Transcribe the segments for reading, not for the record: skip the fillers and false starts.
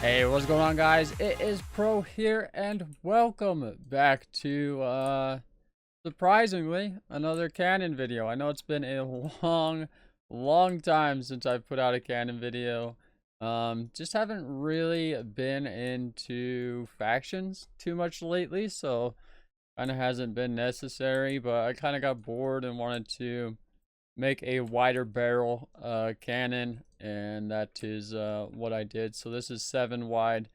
Hey, what's going on, guys? It is Pro here, and welcome back to surprisingly another Canon video. I know it's been a long time since I've put out a Canon video. Just haven't really been into factions too much lately, so kind of hasn't been necessary, but I kind of got bored and wanted to make a wider barrel cannon, and that is what I did. So this is 7 wide,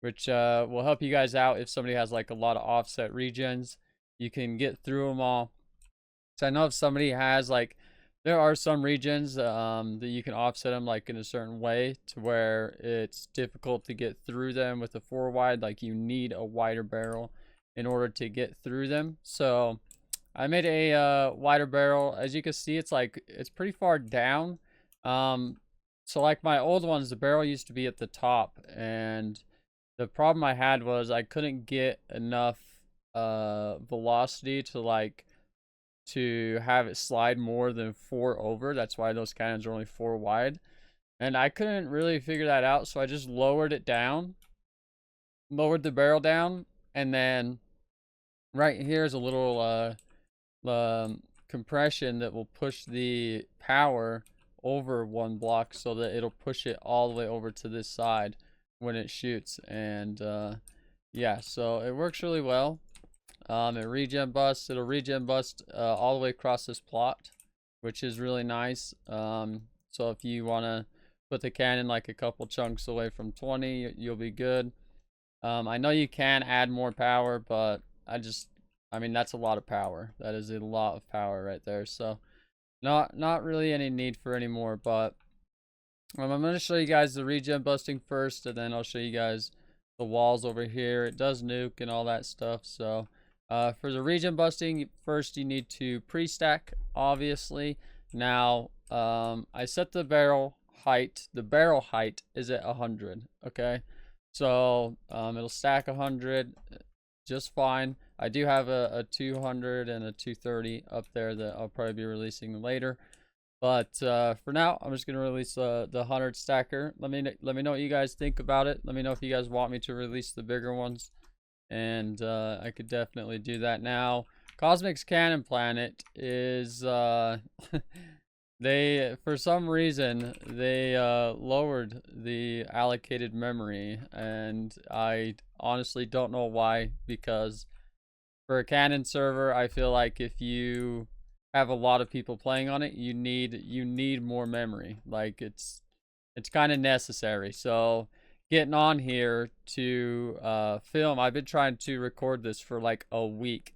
which will help you guys out if somebody has like a lot of offset regens. You can get through them all. So I know if somebody has like, there are some regions that you can offset them like in a certain way to where it's difficult to get through them with a 4 wide. Like you need a wider barrel in order to get through them. So I made a wider barrel. As you can see, it's pretty far down. So like my old ones, the barrel used to be at the top, and the problem I had was I couldn't get enough velocity to have it slide more than 4 over. That's why those cannons are only 4 wide. And I couldn't really figure that out, so I just lowered it down. Lowered the barrel down, and then right here is a little compression that will push the power over 1 block so that it'll push it all the way over to this side when it shoots. And yeah, so it works really well. It regen busts. It'll regen bust all the way across this plot, which is really nice. So if you want to put the cannon like a couple chunks away from 20, you'll be good. I know you can add more power, but I mean, that's a lot of power. That is a lot of power right there. So not really any need for any more, but I'm going to show you guys the regen busting first, and then I'll show you guys the walls over here. It does nuke and all that stuff. So for the regen busting, first you need to pre-stack, obviously. Now, I set the barrel height. The barrel height is at 100, okay? So it'll stack 100 just fine. I do have a 200 and a 230 up there that I'll probably be releasing later. But for now, I'm just gonna release the 100 stacker. Let me know what you guys think about it. Let me know if you guys want me to release the bigger ones, and I could definitely do that now. Cosmic's Cannon Planet is they, for some reason, they lowered the allocated memory, and I honestly don't know why, because for a Canon server, I feel like if you have a lot of people playing on it, you need more memory. Like it's kind of necessary. So getting on here to film, I've been trying to record this for like a week,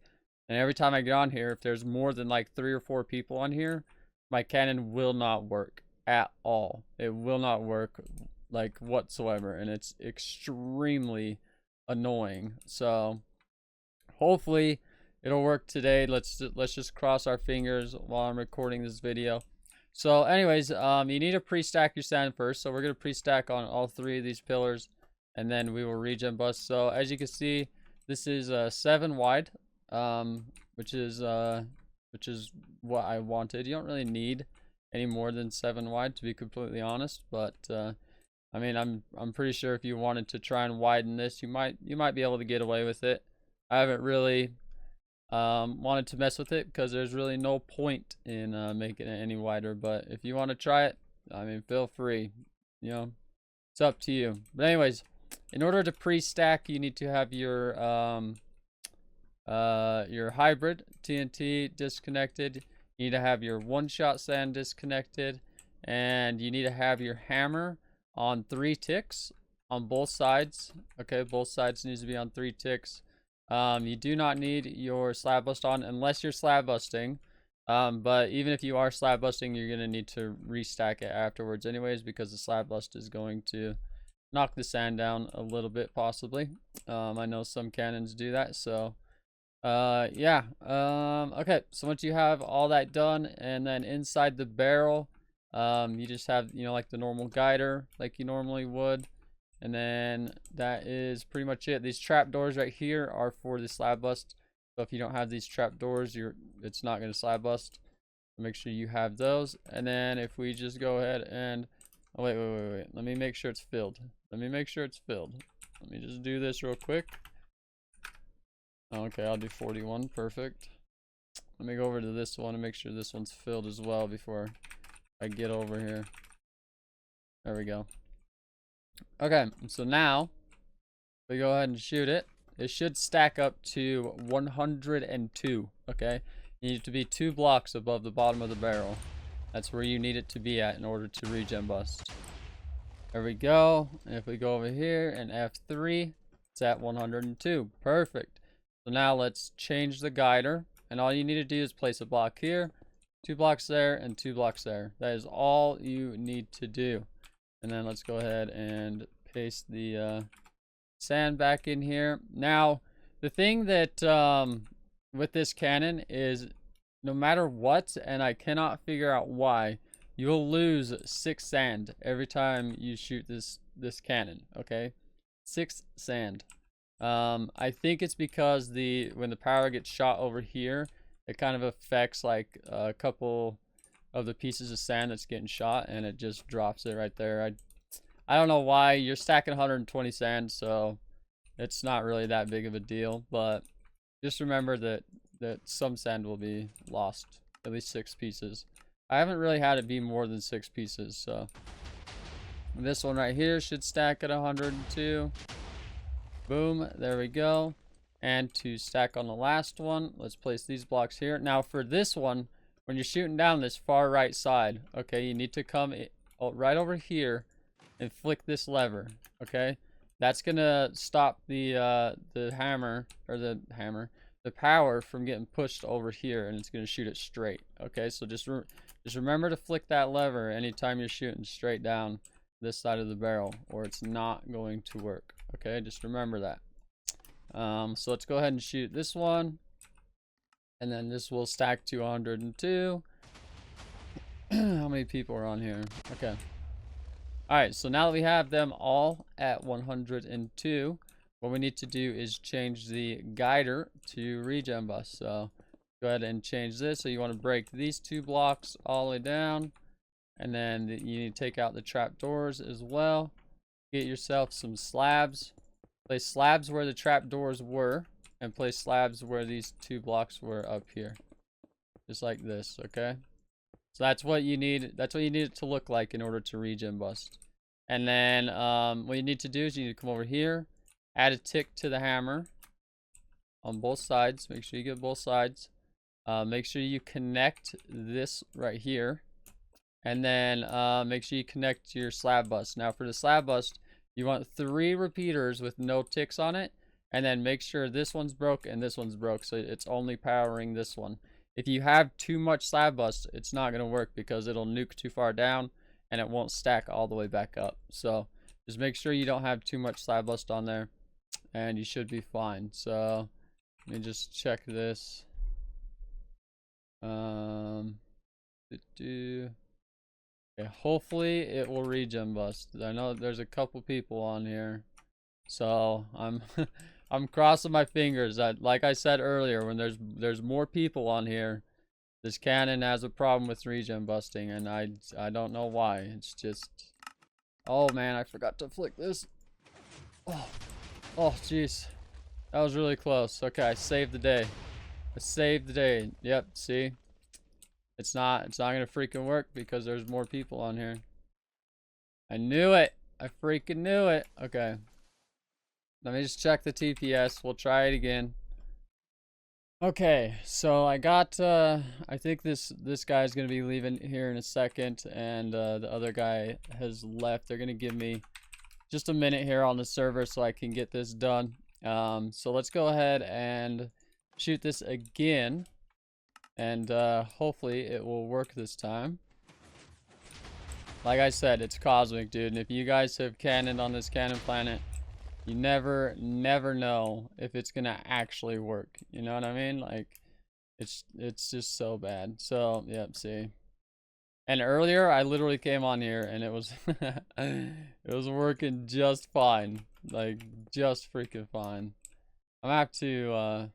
and every time I get on here, if there's more than like 3 or 4 people on here, my Canon will not work at all. It will not work like whatsoever, and it's extremely annoying. So hopefully it'll work today. Let's just cross our fingers while I'm recording this video. So anyways, you need to pre-stack your sand first. So we're gonna pre-stack on all 3 of these pillars, and then we will regen bust. So as you can see, this is 7 wide, which is what I wanted. You don't really need any more than 7 wide, to be completely honest, but I mean, I'm pretty sure if you wanted to try and widen this, you might be able to get away with it. I haven't really wanted to mess with it because there's really no point in making it any wider, but if you want to try it, I mean, feel free. You know, it's up to you. But anyways, in order to pre-stack, you need to have your hybrid TNT disconnected. You need to have your one-shot sand disconnected, and you need to have your hammer on 3 ticks on both sides. Okay, both sides needs to be on 3 ticks. You do not need your slab bust on unless you're slab busting. But even if you are slab busting, you're gonna need to restack it afterwards anyways, because the slab bust is going to knock the sand down a little bit, possibly. I know some cannons do that, so yeah. Okay, so once you have all that done, and then inside the barrel, you just have, you know, like the normal guider like you normally would, and then that is pretty much it. These trap doors right here are for the slab bust, so if you don't have these trap doors, it's not going to slab bust. So make sure you have those. And then if we just go ahead and, oh wait, let me make sure it's filled. Let me make sure it's filled. Let me just do this real quick. Okay, I'll do 41. Perfect. Let me go over to this one and make sure this one's filled as well before I get over here. There we go. Okay, so now we go ahead and shoot it. It should stack up to 102. Okay, you need to be 2 blocks above the bottom of the barrel. That's where you need it to be at in order to regen bust. There we go. And if we go over here and F3, it's at 102. Perfect. So now let's change the guider. And all you need to do is place a block here, 2 blocks there, and 2 blocks there. That is all you need to do. And then let's go ahead and paste the sand back in here. Now, the thing that with this cannon is no matter what, and I cannot figure out why, you'll lose 6 sand every time you shoot this cannon. Okay, 6 sand. I think it's because when the power gets shot over here, it kind of affects like a couple of the pieces of sand that's getting shot, and it just drops it right there. I don't know why. You're stacking 120 sand, so it's not really that big of a deal. But just remember that some sand will be lost, at least 6 pieces. I haven't really had it be more than 6 pieces, so this one right here should stack at 102. Boom, there we go. And to stack on the last one, let's place these blocks here. Now for this one, when you're shooting down this far right side, okay, you need to come right over here and flick this lever, okay? That's gonna stop the hammer, or the power from getting pushed over here, and it's gonna shoot it straight, okay? So just remember to flick that lever anytime you're shooting straight down this side of the barrel, or it's not going to work. Okay, just remember that. So let's go ahead and shoot this one, and then this will stack to 102. How many people are on here? Okay. All right, so now that we have them all at 102, what we need to do is change the guider to regen bust. So go ahead and change this. So you want to break these 2 blocks all the way down, and then you need to take out the trapdoors as well. Get yourself some slabs. Place slabs where the trapdoors were, and place slabs where these 2 blocks were up here. Just like this, okay? So that's what you need. That's what you need it to look like in order to regen bust. And then what you need to do is you need to come over here, add a tick to the hammer on both sides. Make sure you get both sides. Make sure you connect this right here. And then make sure you connect your slab bust. Now for the slab bust, you want 3 repeaters with no ticks on it. And then make sure this one's broke and this one's broke, so it's only powering this one. If you have too much slab bust, it's not going to work because it'll nuke too far down and it won't stack all the way back up. So just make sure you don't have too much slab bust on there, and you should be fine. So let me just check this. Okay, hopefully it will regen bust. I know there's a couple people on here, so I'm I'm crossing my fingers. Like I said earlier, when there's more people on here, this cannon has a problem with regen busting, and I don't know why. It's just, oh man, I forgot to flick this. Oh jeez, that was really close. Okay, I saved the day. I saved the day. Yep, see, it's not gonna freaking work because there's more people on here. I knew it. I freaking knew it. Okay. Let me just check the TPS. We'll try it again. Okay, so I got, I think this guy's going to be leaving here in a second, and the other guy has left. They're going to give me just a minute here on the server so I can get this done. So let's go ahead and shoot this again, and hopefully it will work this time. Like I said, it's cosmic, dude, and if you guys have cannoned on this cannon planet, you never know if it's gonna actually work. You know what I mean? Like, it's just so bad. So, yep, see. And earlier, I literally came on here and it was it was working just fine. Like, just freaking fine. I'm gonna have to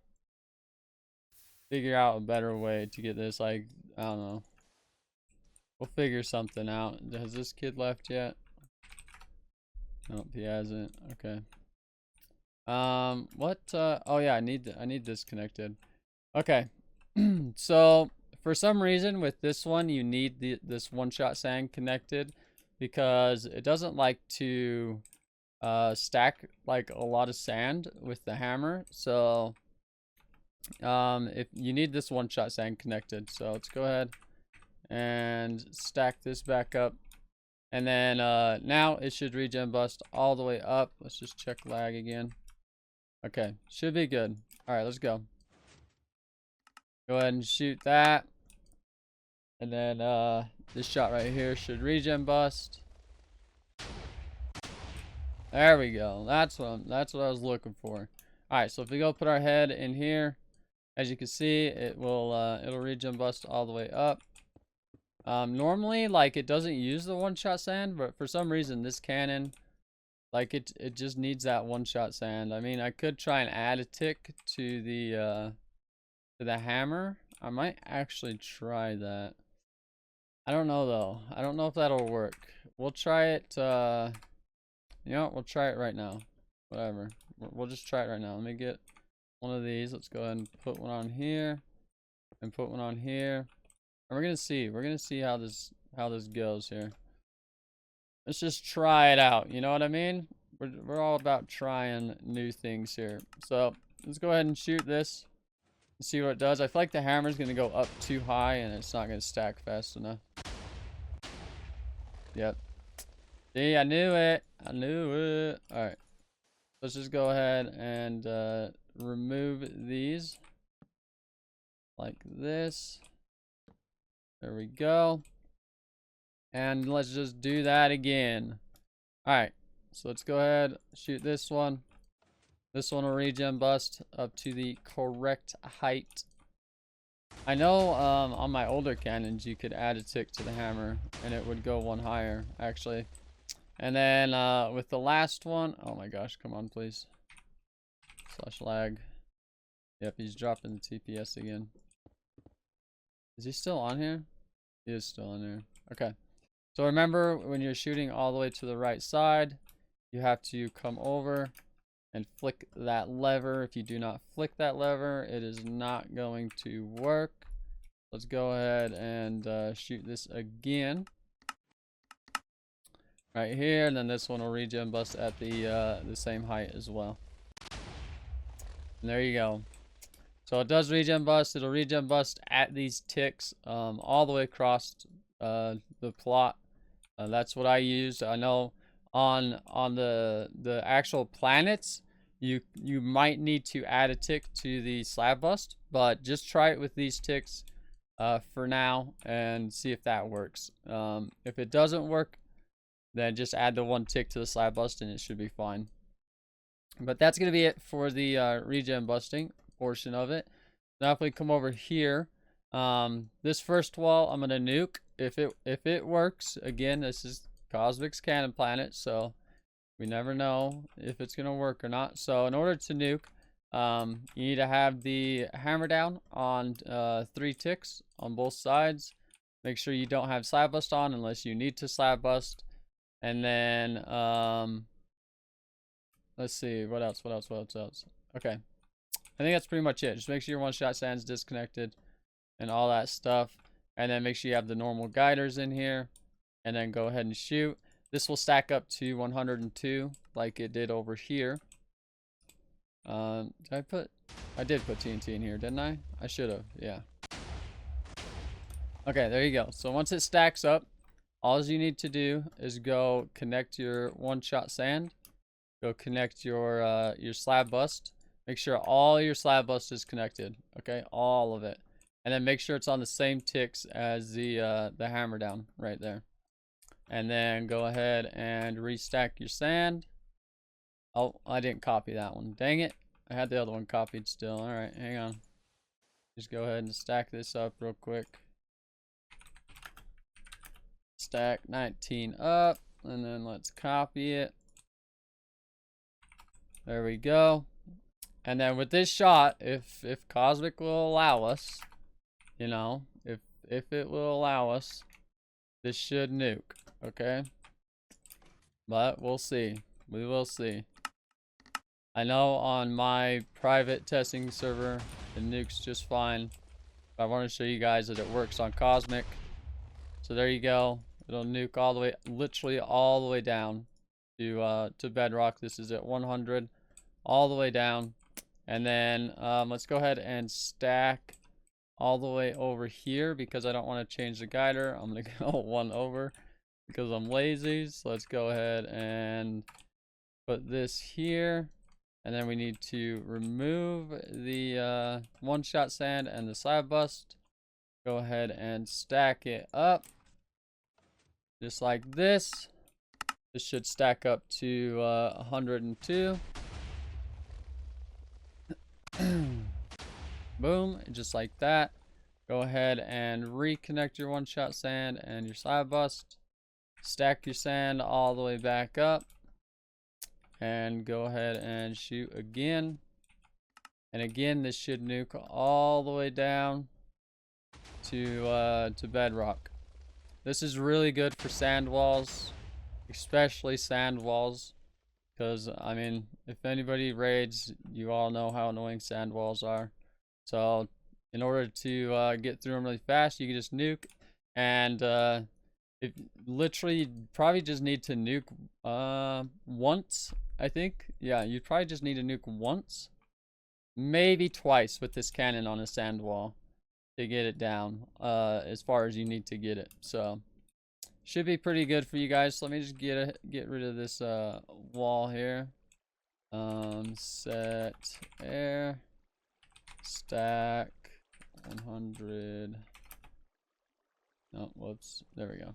figure out a better way to get this. Like, I don't know. We'll figure something out. Has this kid left yet? Nope, he hasn't. Okay. What? Oh yeah, I need this connected. Okay. So for some reason with this one, you need this one-shot sand connected because it doesn't like to stack like a lot of sand with the hammer. So if you need this one-shot sand connected, so let's go ahead and stack this back up. And then now it should regen bust all the way up. Let's just check lag again. Okay, should be good. All right, let's go. Go ahead and shoot that. And then this shot right here should regen bust. There we go. That's what I was looking for. All right, so if we go put our head in here, as you can see, it'll regen bust all the way up. Normally, like, it doesn't use the one-shot sand, but for some reason this cannon, like, it just needs that one-shot sand. I mean, I could try and add a tick to the hammer. I might actually try that. I don't know though. I don't know if that'll work. We'll try it. You know what? We'll try it right now. Whatever. We'll just try it right now. Let me get one of these. Let's go ahead and put one on here, and put one on here. And we're gonna see. We're gonna see how this goes here. Let's just try it out. You know what I mean? We're all about trying new things here. So let's go ahead and shoot this. See what it does. I feel like the hammer's gonna go up too high and it's not gonna stack fast enough. Yep. See, I knew it. I knew it. Alright. Let's just go ahead and remove these. Like this. There we go. And let's just do that again. Alright. So let's go ahead, shoot this one. This one will regen bust up to the correct height. I know on my older cannons you could add a tick to the hammer and it would go one higher actually. And then with the last one, oh my gosh, come on please. Slash lag. Yep, he's dropping the TPS again. Is he still on here? He is still on there. Okay. So remember, when you're shooting all the way to the right side, you have to come over and flick that lever. If you do not flick that lever, it is not going to work. Let's go ahead and shoot this again. Right here, and then this one will regen bust at the same height as well. And there you go. So it does regen bust. It'll regen bust at these ticks all the way across the plot. That's what I use. I know on the actual planets, you might need to add a tick to the slab bust, but just try it with these ticks for now and see if that works. If it doesn't work, then just add the one tick to the slab bust and it should be fine. But that's gonna be it for the regen busting portion of it. Now if we come over here, this first wall I'm gonna nuke. If it works, again, this is Cosmic's Cannon Planet, so we never know if it's gonna work or not. So in order to nuke, you need to have the hammer down on 3 ticks on both sides. Make sure you don't have slab bust on unless you need to slab bust. And then let's see, what else? Okay. I think that's pretty much it. Just make sure your one-shot sand's disconnected and all that stuff. And then make sure you have the normal guiders in here. And then go ahead and shoot. This will stack up to 102 like it did over here. I did put TNT in here, didn't I? I should have, yeah. Okay, there you go. So once it stacks up, all you need to do is go connect your one-shot sand. Go connect your slab bust. Make sure all your slab bust is connected. Okay, all of it. And then make sure it's on the same ticks as the hammer down right there. And then go ahead and restack your sand. Oh, I didn't copy that one. Dang it. I had the other one copied still. Alright, hang on. Just go ahead and stack this up real quick. Stack 19 up. And then let's copy it. There we go. And then with this shot, if Cosmic will allow us, you know, if it will allow us, this should nuke, okay? But we'll see. We will see. I know on my private testing server, it nukes just fine. I want to show you guys that it works on Cosmic. So there you go. It'll nuke all the way, literally all the way down to bedrock. This is at 100, all the way down. And then let's go ahead and stack all the way over here because I don't want to change the guider. I'm going to go one over because I'm lazy. So let's go ahead and put this here. And then we need to remove the one-shot sand and the slab bust. Go ahead and stack it up. Just like this. This should stack up to 102. Boom, just like that. Go ahead and reconnect your one-shot sand and your slab bust. Stack your sand all the way back up. And go ahead and shoot again. And again, this should nuke all the way down to bedrock. This is really good for sand walls, especially sand walls, because I mean, if anybody raids, you all know how annoying sand walls are. So in order to get through them really fast, you can just nuke, and it literally probably just need to nuke once. I think, yeah, you probably just need to nuke once, maybe twice with this cannon on a sand wall to get it down as far as you need to get it. So should be pretty good for you guys. So let me just get rid of this wall here. Set air stack 100. Oh, whoops, there we go.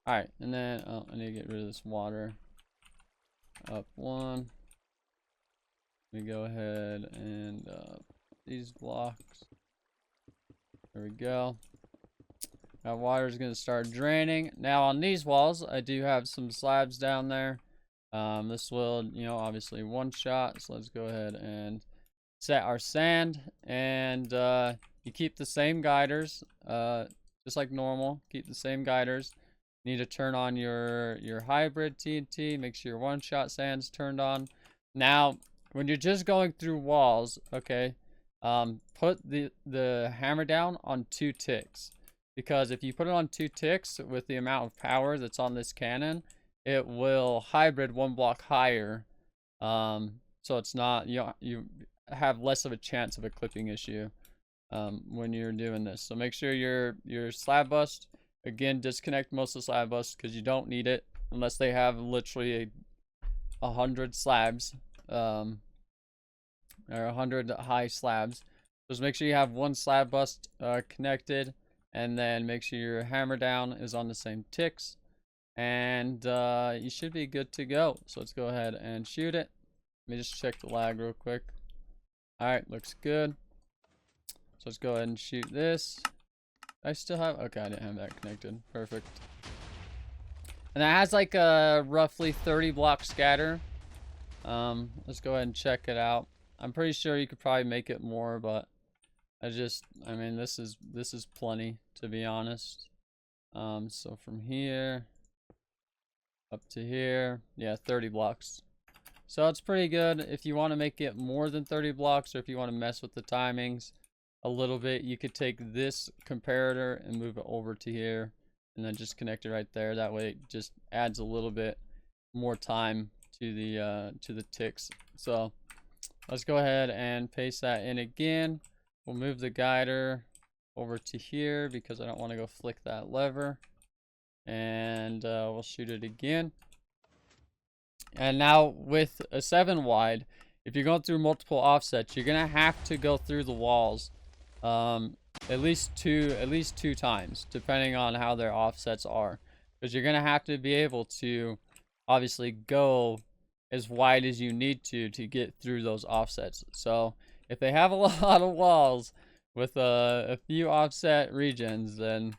All right, and then I need to get rid of this water. Up one. Let me go ahead and put these blocks. There we go. Now water is going to start draining. Now on these walls, I do have some slabs down there. This will, you know, obviously one shot. So let's go ahead and set our sand. And you keep the same guiders, just like normal. Keep the same guiders. You need to turn on your hybrid TNT. Make sure your one-shot sand's turned on. Now, when you're just going through walls, okay, put the hammer down on 2 ticks. Because if you put it on 2 ticks with the amount of power that's on this cannon, it will hybrid 1 block higher. So it's not, you have less of a chance of a clipping issue when you're doing this. So make sure your slab bust, again, disconnect most of the slab bust because you don't need it unless they have literally 100 slabs or 100 high slabs. Just make sure you have 1 slab bust connected, and then make sure your hammer down is on the same ticks, and you should be good to go. So let's go ahead and shoot it. Let me just check the lag real quick. All right, looks good. So let's go ahead and shoot this. I still have, okay, I didn't have that connected. Perfect. And that has like a roughly 30 block scatter. Let's go ahead and check it out. I'm pretty sure you could probably make it more, but I mean, this is plenty, to be honest. So from here up to here, yeah, 30 blocks. So it's pretty good. If you want to make it more than 30 blocks, or if you want to mess with the timings a little bit, you could take this comparator and move it over to here, and then just connect it right there. That way it just adds a little bit more time to the ticks. So let's go ahead and paste that in again. We'll move the guider over to here because I don't want to go flick that lever, and we'll shoot it again. And now with a 7 wide, if you're going through multiple offsets, you're gonna have to go through the walls at least two times, depending on how their offsets are, because you're gonna have to be able to obviously go as wide as you need to get through those offsets. So if they have a lot of walls with a few offset regions, then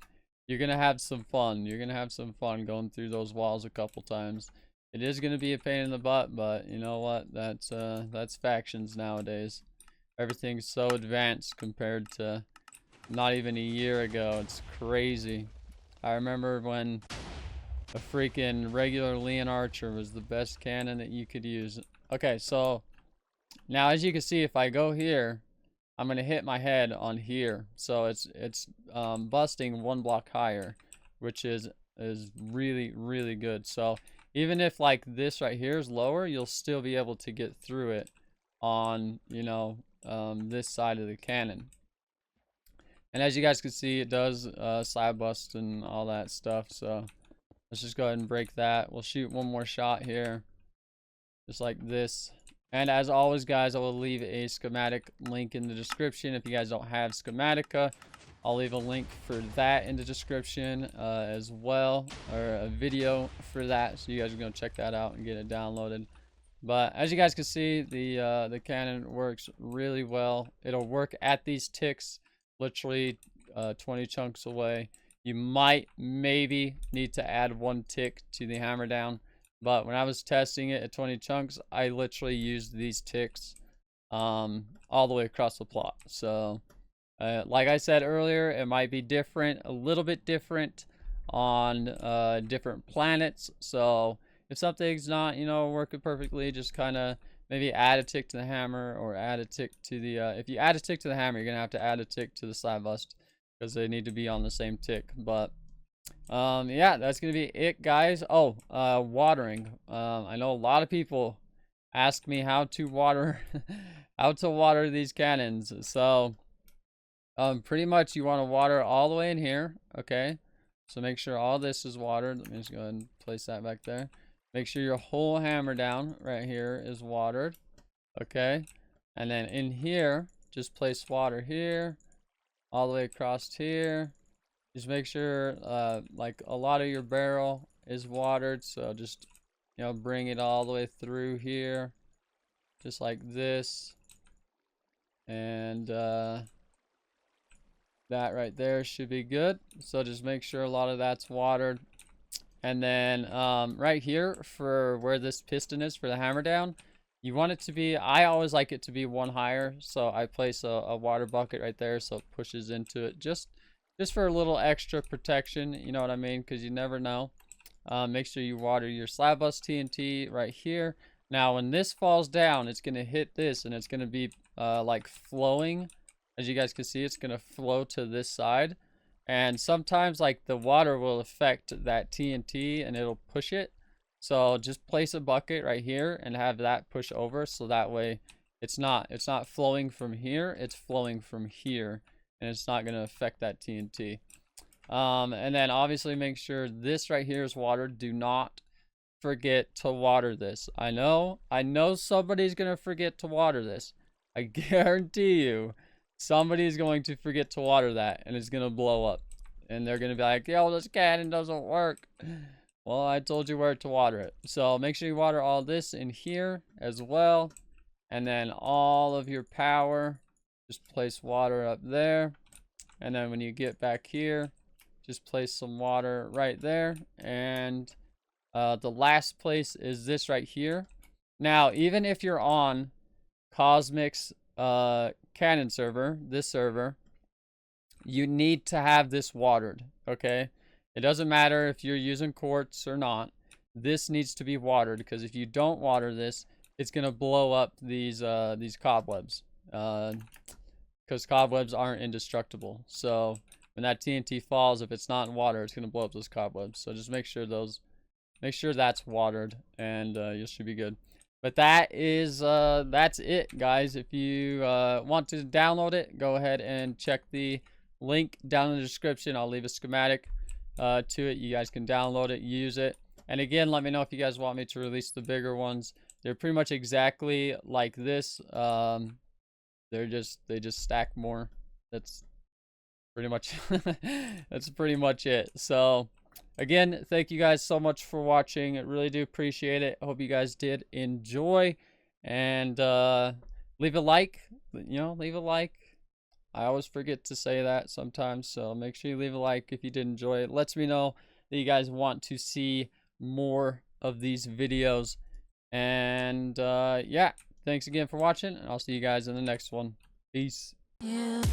you're gonna have some fun. You're gonna have some fun going through those walls a couple times. It is gonna be a pain in the butt, but you know what? That's factions nowadays. Everything's so advanced compared to not even a year ago. It's crazy. I remember when a freaking regular Leon Archer was the best cannon that you could use. Okay, so now as you can see, if I go here, I'm gonna hit my head on here, so it's busting 1 block higher, which is really good. So even if like this right here is lower, you'll still be able to get through it on, you know, this side of the cannon. And as you guys can see, it does side bust and all that stuff. So let's just go ahead and break that. We'll shoot one more shot here, just like this. And as always, guys, I will leave a schematic link in the description. If you guys don't have schematica, I'll leave a link for that in the description as well, or a video for that, so you guys are going to check that out and get it downloaded. But as you guys can see, the cannon works really well. It'll work at these ticks, literally 20 chunks away. You might maybe need to add 1 tick to the hammer down. But when I was testing it at 20 chunks, I literally used these ticks all the way across the plot. So, like I said earlier, it might be different, a little bit different on different planets. So, if something's not, you know, working perfectly, just kind of maybe add a tick to the hammer or add a tick to the... if you add a tick to the hammer, you're going to have to add a tick to the side bust because they need to be on the same tick. But... yeah, that's gonna be it, guys. Oh, watering. I know a lot of people ask me how to water how to water these cannons. So pretty much you want to water all the way in here. Okay, so make sure all this is watered. Let me just go ahead and place that back there. Make sure your whole hammer down right here is watered. Okay, and then in here just place water here all the way across here. Just make sure like a lot of your barrel is watered, so just, you know, bring it all the way through here, just like this. And that right there should be good. So just make sure a lot of that's watered. And then right here for where this piston is for the hammer down, you want it to be, I always like it to be 1 higher, so I place a water bucket right there so it pushes into it just for a little extra protection, you know what I mean, because you never know. Make sure you water your slab bust TNT right here. Now when this falls down, it's going to hit this and it's going to be like flowing. As you guys can see, it's going to flow to this side, and sometimes like the water will affect that TNT and it'll push it. So just place a bucket right here and have that push over, so that way it's not flowing from here, it's flowing from here, and it's not going to affect that TNT. And then obviously make sure this right here is watered. Do not forget to water this. I know somebody's going to forget to water this. I guarantee you somebody's going to forget to water that, and it's going to blow up. And they're going to be like, yo, this cannon doesn't work. Well, I told you where to water it. So make sure you water all this in here as well. And then all of your power, just place water up there. And then when you get back here, just place some water right there. And the last place is this right here. Now, even if you're on Cosmic's Canon server, this server, you need to have this watered, okay? It doesn't matter if you're using quartz or not. This needs to be watered, because if you don't water this, it's going to blow up these cobwebs. Because cobwebs aren't indestructible. So when that TNT falls, if it's not in water, it's going to blow up those cobwebs. So just make sure that's watered, and you should be good. But that's it, guys. If you want to download it, go ahead and check the link down in the description. I'll leave a schematic to it. You guys can download it, use it. And again, let me know if you guys want me to release the bigger ones. They're pretty much exactly like this. They just stack more. That's pretty much it. So again, thank you guys so much for watching. I really do appreciate it. I hope you guys did enjoy, and leave a like. Leave a like. I always forget to say that sometimes, so make sure you leave a like if you did enjoy it. It lets me know that you guys want to see more of these videos. And yeah, thanks again for watching, and I'll see you guys in the next one. Peace. Yeah.